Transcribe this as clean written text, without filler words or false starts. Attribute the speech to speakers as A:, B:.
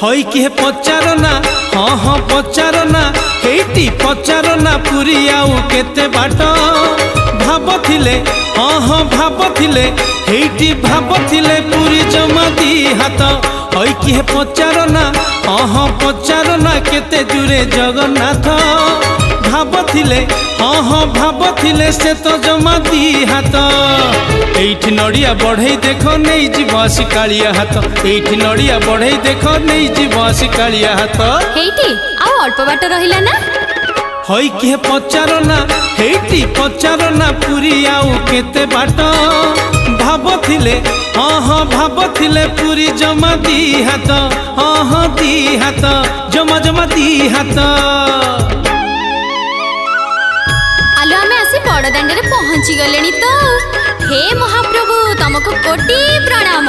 A: हई किए पचार ना हाँ हाँ पचार ना हेटी पचार ना पुरी आउ केते बाट भाबथिले हाँ हाँ भाबथिले हेटी भाबथिले पुरी जमा दी हाथ हई किए पचार ना हाँ हाँ पचार ना केते दूरे जगन्नाथ भाबथिले हाँ हाँ भाबथिले से तो जमा दी हाथ एठी नड़िया बढ़ई देख नहीं जीवास कालिया हाथ एठी नड़िया बढ़ई देख नहीं जीवास कालिया हाथ
B: हेटी आउ अल्प बाट रहिला ना
A: हई किए पचार ना हेटी पचार ना पुरी आउ केते बाट भाबथिले हाँ हाँ भाबथिले पुरी जमा दी हाथ हाँ हाँ दी हाथ जमा जमा दी हाथ
B: आलो आमे आसी बड़ दांडे पहुंची गलेनी तो हे महाप्रभु तुमको कोटि प्रणाम।